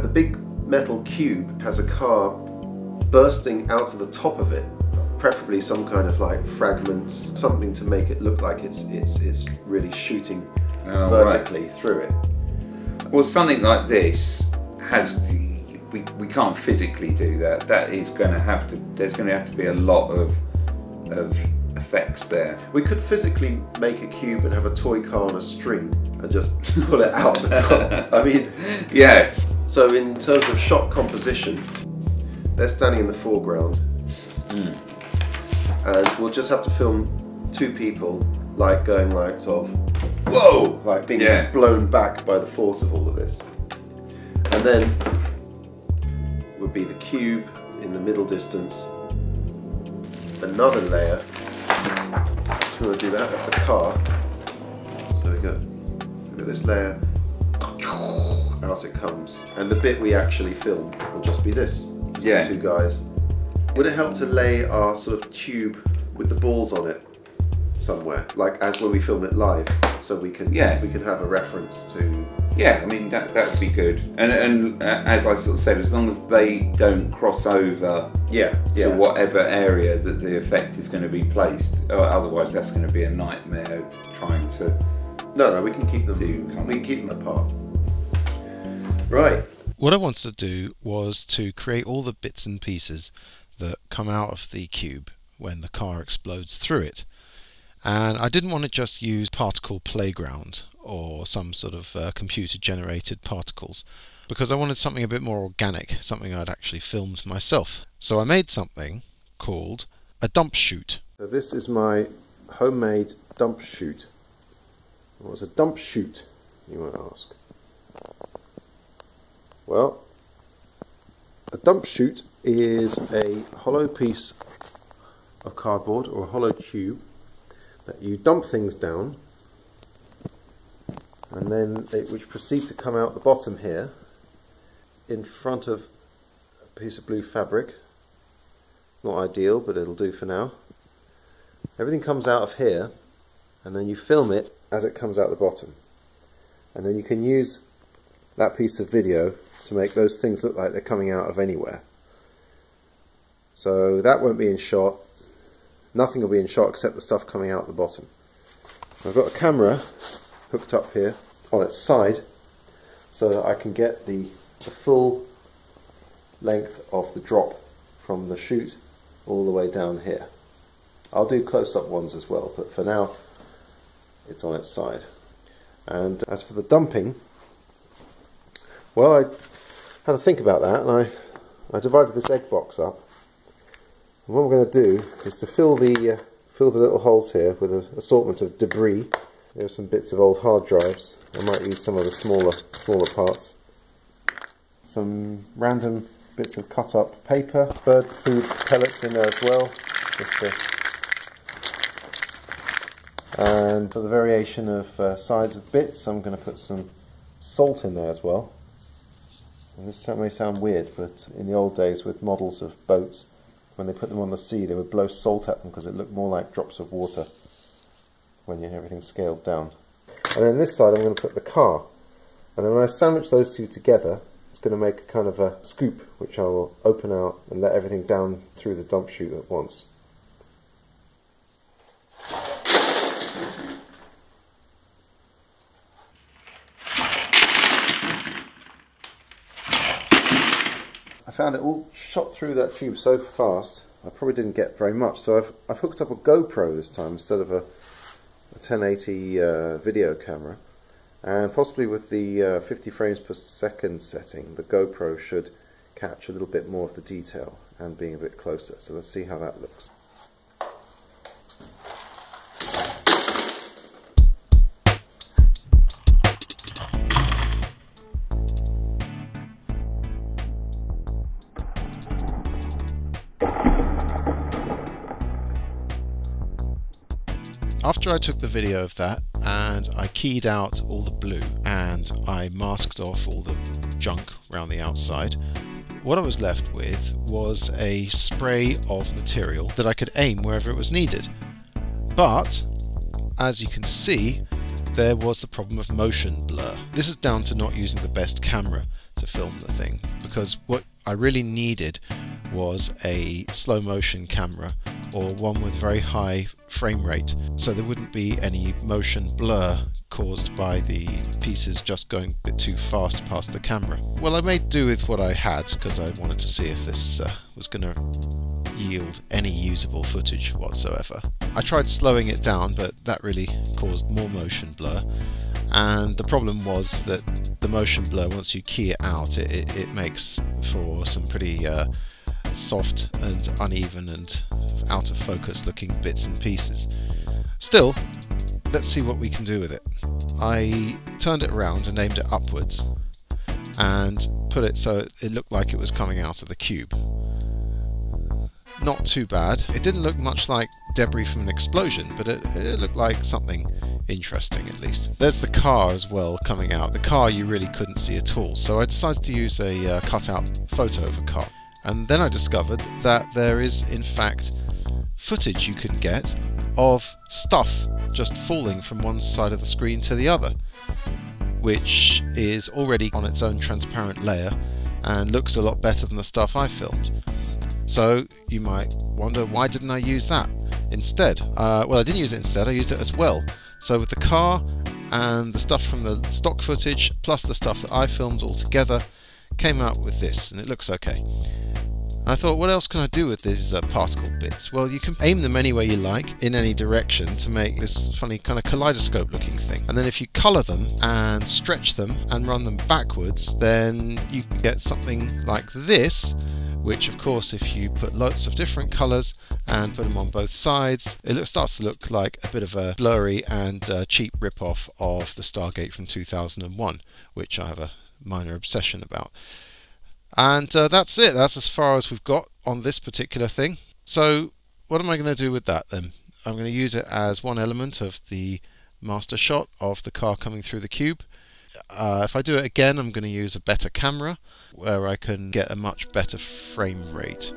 The big metal cube has a car bursting out of the top of it, preferably some kind of like fragments, something to make it look like it's really shooting vertically through it. Well, something like this has, we can't physically do that. That is going to have to, there's going to have to be a lot of effects there. We could physically make a cube and have a toy car on a string and just pull it out the top. I mean, yeah. So in terms of shot composition, they're standing in the foreground, and we'll just have to film two people like going like sort of, whoa, like being blown back by the force of all of this. And then would be the cube in the middle distance, another layer, if you want to do that, of the car. So we go, look at this layer, out it comes. And the bit we actually film will just be this. The two guys. Would it help to lay our sort of tube with the balls on it somewhere, like as when we film it live, so we can have a reference to? Yeah, I mean that would be good. And as I sort of said, as long as they don't cross over to whatever area that the effect is going to be placed, otherwise that's going to be a nightmare trying to. No, we can keep them. We can keep them apart. Right. What I wanted to do was to create all the bits and pieces that come out of the cube when the car explodes through it. And I didn't want to just use particle playground or some sort of computer generated particles, because I wanted something a bit more organic, something I'd actually filmed myself. So I made something called a dump chute. So this is my homemade dump chute. What's a dump chute, you might ask? Well, a dump chute is a hollow piece of cardboard or a hollow tube that you dump things down, and then which proceed to come out the bottom here in front of a piece of blue fabric. It's not ideal, but it'll do for now. Everything comes out of here, and then you film it as it comes out the bottom, and then you can use that piece of video to make those things look like they're coming out of anywhere. So that won't be in shot. Nothing will be in shot except the stuff coming out the bottom. I've got a camera hooked up here on its side so that I can get the full length of the drop from the chute all the way down here. I'll do close-up ones as well, but for now it's on its side. And as for the dumping, well, I had to think about that, and I divided this egg box up. And what we're going to do is to fill the little holes here with an assortment of debris. There are some bits of old hard drives. I might use some of the smaller parts. Some random bits of cut up paper, bird food pellets in there as well, and for the variation of size of bits, I'm going to put some salt in there as well. And this may sound weird, but in the old days with models of boats, when they put them on the sea, they would blow salt at them because it looked more like drops of water when you have everything scaled down. And then this side I'm going to put the car. And then when I sandwich those two together, it's going to make a kind of a scoop which I will open out and let everything down through the dump chute at once. I found it all shot through that tube so fast, I probably didn't get very much. So I've hooked up a GoPro this time instead of a 1080 video camera, and possibly with the 50 frames per second setting, the GoPro should catch a little bit more of the detail and being a bit closer. So let's see how that looks. After I took the video of that and I keyed out all the blue and I masked off all the junk around the outside, what I was left with was a spray of material that I could aim wherever it was needed. But as you can see, there was the problem of motion blur. This is down to not using the best camera to film the thing, because what I really needed was a slow motion camera, or one with very high frame rate, so there wouldn't be any motion blur caused by the pieces just going a bit too fast past the camera. Well, I made do with what I had, because I wanted to see if this was going to yield any usable footage whatsoever. I tried slowing it down, but that really caused more motion blur, and the problem was that the motion blur, once you key it out, it makes for some pretty soft and uneven and out of focus looking bits and pieces. Still, let's see what we can do with it. I turned it around and aimed it upwards and put it so it looked like it was coming out of the cube. Not too bad. It didn't look much like debris from an explosion, but it looked like something interesting at least. There's the car as well coming out. The car you really couldn't see at all, so I decided to use a cut-out photo of a car. And then I discovered that there is in fact footage you can get of stuff just falling from one side of the screen to the other, which is already on its own transparent layer and looks a lot better than the stuff I filmed. So you might wonder, why didn't I use that instead? Well, I didn't use it instead, I used it as well. So with the car and the stuff from the stock footage plus the stuff that I filmed all together, came out with this, and it looks okay. I thought, what else can I do with these particle bits? Well, you can aim them any way you like, in any direction, to make this funny kind of kaleidoscope looking thing. And then if you colour them and stretch them and run them backwards, then you get something like this, which of course if you put lots of different colours and put them on both sides, it starts to look like a bit of a blurry and cheap rip-off of the Stargate from 2001, which I have a minor obsession about. And that's it. That's as far as we've got on this particular thing. So what am I going to do with that then? I'm going to use it as one element of the master shot of the car coming through the cube. If I do it again, I'm going to use a better camera where I can get a much better frame rate.